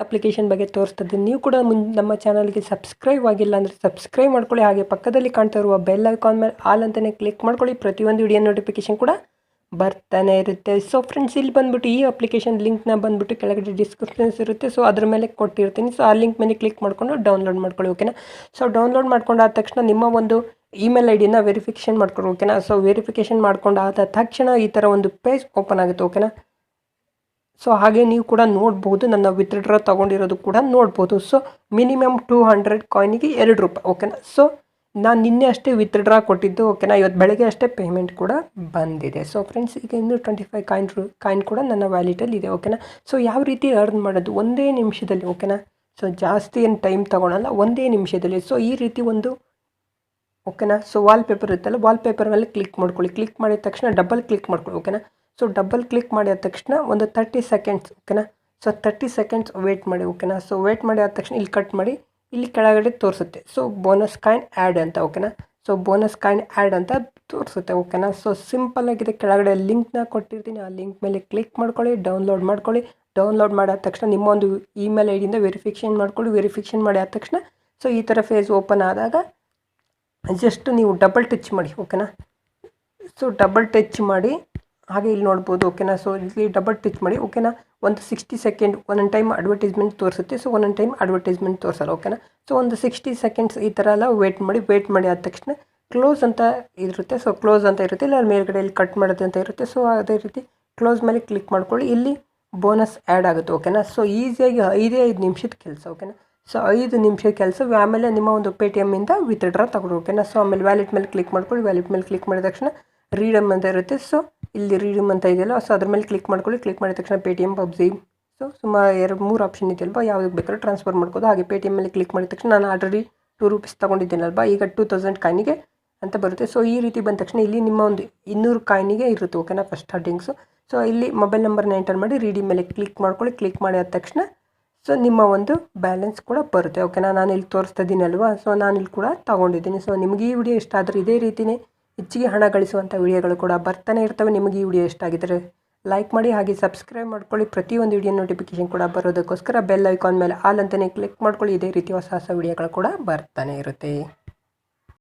Application ಬಗ್ಗೆ ತೋರಿಸ್ತಾ ಇದ್ದೀನಿ. ನೀವು ಕೂಡ ನಮ್ಮ ಚಾನಲ್ಗೆ ಸಬ್ಸ್ಕ್ರೈಬ್ ಆಗಿಲ್ಲ ಅಂದರೆ ಸಬ್ಸ್ಕ್ರೈಬ್ ಮಾಡ್ಕೊಳ್ಳಿ. ಹಾಗೆ ಪಕ್ಕದಲ್ಲಿ ಕಾಣ್ತಾ ಇರುವ ಬೆಲ್ ಐಕಾನ್ ಮೇಲೆ ಆಲ್ ಅಂತಲೇ ಕ್ಲಿಕ್ ಮಾಡ್ಕೊಳ್ಳಿ. ಪ್ರತಿಯೊಂದು ವಿಡಿಯೋ ನೋಟಿಫಿಕೇಶನ್ ಕೂಡ ಬರ್ತಾನೆ ಇರುತ್ತೆ. ಸೊ ಫ್ರೆಂಡ್ಸ್, ಇಲ್ಲಿ ಬಂದುಬಿಟ್ಟು ಈ ಅಪ್ಲಿಕೇಶನ್ ಲಿಂಕ್ನ ಬಂದುಬಿಟ್ಟು ಕೆಳಗಡೆ ಡಿಸ್ಕ್ರಿಪ್ಷನ್ಸ್ ಇರುತ್ತೆ. ಸೊ ಅದ್ರ ಮೇಲೆ ಕೊಟ್ಟಿರ್ತೀನಿ. ಸೊ ಆ ಲಿಂಕ್ ಮೇಲೆ ಕ್ಲಿಕ್ ಮಾಡಿಕೊಂಡು ಡೌನ್ಲೋಡ್ ಮಾಡ್ಕೊಳ್ಳಿ. ಓಕೆನಾ. ಸೊ ಡೌನ್ಲೋಡ್ ಮಾಡ್ಕೊಂಡಾದ ತಕ್ಷಣ ನಿಮ್ಮ ಒಂದು ಇಮೇಲ್ ಐ ಡಿನ ವೆರಿಫಿಕೇಷನ್ ಮಾಡ್ಕೊಳ್ಳಿ. ಓಕೆನಾ. ಸೊ ವೆರಿಫಿಕೇಷನ್ ಮಾಡ್ಕೊಂಡಾದ ತಕ್ಷಣ ಈ ಥರ ಒಂದು ಪೇಜ್ ಓಪನ್ ಆಗುತ್ತೆ. ಓಕೆನಾ. ಸೊ ಹಾಗೆ ನೀವು ಕೂಡ ನೋಡ್ಬೋದು, ನನ್ನ ವಿತ್ಡ್ರಾ ತೊಗೊಂಡಿರೋದು ಕೂಡ ನೋಡ್ಬೋದು. ಸೊ ಮಿನಿಮಮ್ 200 ಕಾಯಿನಿಗೆ 2 ರೂಪಾಯಿ. ಓಕೆನಾ. ಸೊ ನಾನು ನಿನ್ನೆ ಅಷ್ಟೇ ವಿತ್ಡ್ರಾ ಕೊಟ್ಟಿದ್ದು. ಓಕೆನಾ. ಇವತ್ತು ಬೆಳಗ್ಗೆ ಅಷ್ಟೇ ಪೇಮೆಂಟ್ ಕೂಡ ಬಂದಿದೆ. ಸೊ ಫ್ರೆಂಡ್ಸ್, ಈಗ ಇನ್ನೂ 25 ಕಾಯಿನ್ ಕೂಡ ನನ್ನ ವ್ಯಾಲೆಟಲ್ಲಿ ಇದೆ. ಓಕೆನಾ. ಸೊ ಯಾವ ರೀತಿ ಅರ್ನ್ ಮಾಡೋದು ಒಂದೇ ನಿಮಿಷದಲ್ಲಿ. ಓಕೆನಾ. ಸೊ ಜಾಸ್ತಿ ಏನು ಟೈಮ್ ತೊಗೊಳಲ್ಲ, ಒಂದೇ ನಿಮಿಷದಲ್ಲಿ. ಸೊ ಈ ರೀತಿ ಒಂದು ಓಕೆನಾ. ಸೊ ವಾಲ್ಪೇಪರ್ ಇರುತ್ತಲ್ಲ, ವಾಲ್ಪೇಪರ್ ಮೇಲೆ ಕ್ಲಿಕ್ ಮಾಡ್ಕೊಳ್ಳಿ. ಕ್ಲಿಕ್ ಮಾಡಿದ ತಕ್ಷಣ ಡಬಲ್ ಕ್ಲಿಕ್ ಮಾಡ್ಕೊಳ್ಳಿ. ಓಕೆನಾ. ಸೊ ಡಬಲ್ ಕ್ಲಿಕ್ ಮಾಡಿದ ತಕ್ಷಣ ಒಂದು 30 ಸೆಕೆಂಡ್ಸ್. ಓಕೆನಾ. ಸೊ 30 ಸೆಕೆಂಡ್ಸ್ ವೇಟ್ ಮಾಡಿ. ಓಕೆನಾ. ಸೊ ವೇಟ್ ಮಾಡಿ ಆದ ತಕ್ಷಣ ಇಲ್ಲಿ ಕಟ್ ಮಾಡಿ, ಇಲ್ಲಿ ಕೆಳಗಡೆ ತೋರಿಸುತ್ತೆ. ಸೊ ಬೋನಸ್ ಕಾಯಿನ್ ಆ್ಯಡ್ ಅಂತ. ಓಕೆನಾ. ಸೊ ಬೋನಸ್ ಕಾಯಿನ್ ಆ್ಯಡ್ ಅಂತ ತೋರಿಸುತ್ತೆ. ಓಕೆನಾ. ಸೊ ಸಿಂಪಲ್ ಆಗಿದೆ. ಕೆಳಗಡೆ ಲಿಂಕ್ನ ಕೊಟ್ಟಿರ್ತೀನಿ. ಆ ಲಿಂಕ್ ಮೇಲೆ ಕ್ಲಿಕ್ ಮಾಡ್ಕೊಳ್ಳಿ, ಡೌನ್ಲೋಡ್ ಮಾಡ್ಕೊಳ್ಳಿ. ಡೌನ್ಲೋಡ್ ಮಾಡಿದ ತಕ್ಷಣ ನಿಮ್ಮ ಒಂದು ಇಮೇಲ್ ಐ ಡಿಯಿಂದ ವೆರಿಫಿಕೇಷನ್ ಮಾಡ್ಕೊಳ್ಳಿ. ವೆರಿಫಿಕೇಷನ್ ಮಾಡಿ ಆದ ತಕ್ಷಣ ಸೊ ಈ ಥರ ಫೇಸ್ ಓಪನ್ ಆದಾಗ ಜಸ್ಟ್ ನೀವು ಡಬಲ್ ಟಚ್ ಮಾಡಿ. ಓಕೆನಾ. ಸೊ ಡಬಲ್ ಟಚ್ ಮಾಡಿ ಹಾಗೆ ಇಲ್ಲಿ ನೋಡ್ಬೋದು. ಓಕೆನಾ. ಸೊ ಇಲ್ಲಿ ಡಬಲ್ ಟಚ್ ಮಾಡಿ. ಓಕೆನಾ. ಒಂದು 60 ಸೆಕೆಂಡ್ ಒಂದೊಂದು ಟೈಮ್ ಅಡ್ವರ್ಟೈಸ್ಮೆಂಟ್ ತೋರಿಸುತ್ತೆ. ಸೊ ಒಂದೊಂದು ಟೈಮ್ ಅಡ್ವರ್ಟೈಸ್ಮೆಂಟ್ ತೋರಿಸಲ್ಲ. ಓಕೆನಾ. ಸೊ ಒಂದು 60 ಸೆಕೆಂಡ್ಸ್ ಈ ಥರ ಎಲ್ಲ ವೇಟ್ ಮಾಡಿ ಆದ ತಕ್ಷಣ ಕ್ಲೋಸ್ ಅಂತ ಇರುತ್ತೆ. ಸೊ ಕ್ಲೋಸ್ ಅಂತ ಇರುತ್ತೆ, ಇಲ್ಲ ಮೇಲ್ಗಡೆ ಇಲ್ಲಿ ಕಟ್ ಮಾಡೋದು ಅಂತ ಇರುತ್ತೆ. ಸೊ ಅದೇ ರೀತಿ ಕ್ಲೋಸ್ ಮೇಲೆ ಕ್ಲಿಕ್ ಮಾಡ್ಕೊಳ್ಳಿ. ಇಲ್ಲಿ ಬೋನಸ್ ಆ್ಯಡ್ ಆಗುತ್ತೆ. ಓಕೆನಾ. ಸೊ ಈಸಿಯಾಗಿ 5 ನಿಮಿಷದ ಕೆಲಸ. ಓಕೆನಾ. ಸೊ 5 ನಿಮಿಷದ ಕೆಲಸ. ಆಮೇಲೆ ನಿಮ್ಮ ಒಂದು ಪೇಟಿಎಮ್ಮಿಂದ ವಿತ್ಡ್ರಾ ತಗೊಳ್ಳಿ. ಓಕೆನಾ. ಸೊ ಆಮೇಲೆ ವ್ಯಾಲೆಟ್ ಮೇಲೆ ಕ್ಲಿಕ್ ಮಾಡ್ಕೊಳ್ಳಿ. ವ್ಯಾಲೆಟ್ ಮೇಲೆ ಕ್ಲಿಕ್ ಮಾಡಿದ ತಕ್ಷಣ ರೀಡಮ್ ಅಂತ ಇರುತ್ತೆ. ಸೊ ಇಲ್ಲಿ ರೀಡಮ್ ಅಂತ ಇದೆಯಲ್ಲ, ಸೊ ಅದ್ರ ಮೇಲೆ ಕ್ಲಿಕ್ ಮಾಡ್ಕೊಳ್ಳಿ. ಕ್ಲಿಕ್ ಮಾಡಿದ ತಕ್ಷಣ ಪೇಟಿಎಮ್, ಪಬ್ಜಿ, ಸೊ ಸುಮಾರು 2-3 ಆಪ್ಷನ್ ಇದೆಯಲ್ವಾ, ಯಾವುದಕ್ಕೆ ಬೇಕಾದ್ರೂ ಟ್ರಾನ್ಸ್ಫರ್ ಮಾಡ್ಬೋದು. ಹಾಗೆ ಪೇಟಿಎಮ್ ಮೇಲೆ ಕ್ಲಿಕ್ ಮಾಡಿದ ತಕ್ಷಣ ನಾನು ಆಲ್ರೆಡಿ 2 ರೂಪೀಸ್ ತೊಗೊಂಡಿದ್ದೀನಲ್ವಾ, ಈಗ 2000 ಕಾಯಿನಿಗೆ ಅಂತ ಬರುತ್ತೆ. ಸೊ ಈ ರೀತಿ ಬಂದ ತಕ್ಷಣ ಇಲ್ಲಿ ನಿಮ್ಮ ಒಂದು 200 ಕಾಯಿನಿಗೆ ಇರುತ್ತೆ. ಓಕೆನಾ. ಫಸ್ಟ್ ಸ್ಟಾರ್ಟಿಂಗ್ಸು. ಸೊ ಇಲ್ಲಿ ಮೊಬೈಲ್ ನಂಬರ್ನ ಎಂಟರ್ ಮಾಡಿ ರೀಡಿಮ್ ಮೇಲೆ ಕ್ಲಿಕ್ ಮಾಡ್ಕೊಳ್ಳಿ. ಕ್ಲಿಕ್ ಮಾಡಿ ಆದ ತಕ್ಷಣ ಸೊ ನಿಮ್ಮ ಒಂದು ಬ್ಯಾಲೆನ್ಸ್ ಕೂಡ ಬರುತ್ತೆ. ಓಕೆನಾ. ನಾನು ಇಲ್ಲಿ ತೋರಿಸ್ತಾ ಇದ್ದೀನಿ ಅಲ್ವಾ, ಸೊ ನಾನು ಇಲ್ಲಿ ಕೂಡ ತೊಗೊಂಡಿದ್ದೀನಿ. ಸೊ ನಿಮಗೆ ಈ ವಿಡಿಯೋ ಇಷ್ಟ ಆದರೆ ಇದೇ ರೀತಿಯೇ ಹೆಚ್ಚಿಗೆ ಹಣ ಗಳಿಸುವಂಥ ವಿಡಿಯೋಗಳು ಕೂಡ ಬರ್ತಾನೆ ಇರ್ತವೆ. ನಿಮಗೆ ಈ ವಿಡಿಯೋ ಇಷ್ಟ ಆಗಿದ್ದರೆ ಲೈಕ್ ಮಾಡಿ, ಹಾಗೆ ಸಬ್ಸ್ಕ್ರೈಬ್ ಮಾಡ್ಕೊಳ್ಳಿ. ಪ್ರತಿಯೊಂದು ವಿಡಿಯೋ ನೋಟಿಫಿಕೇಶನ್ ಕೂಡ ಬರೋದಕ್ಕೋಸ್ಕರ ಬೆಲ್ ಐಕಾನ್ ಮೇಲೆ ಆಲ್ ಅಂತಲೇ ಕ್ಲಿಕ್ ಮಾಡ್ಕೊಳ್ಳಿ. ಇದೇ ರೀತಿ ಹೊಸ ವಿಡಿಯೋಗಳು ಕೂಡ ಬರ್ತಾನೆ ಇರುತ್ತೆ.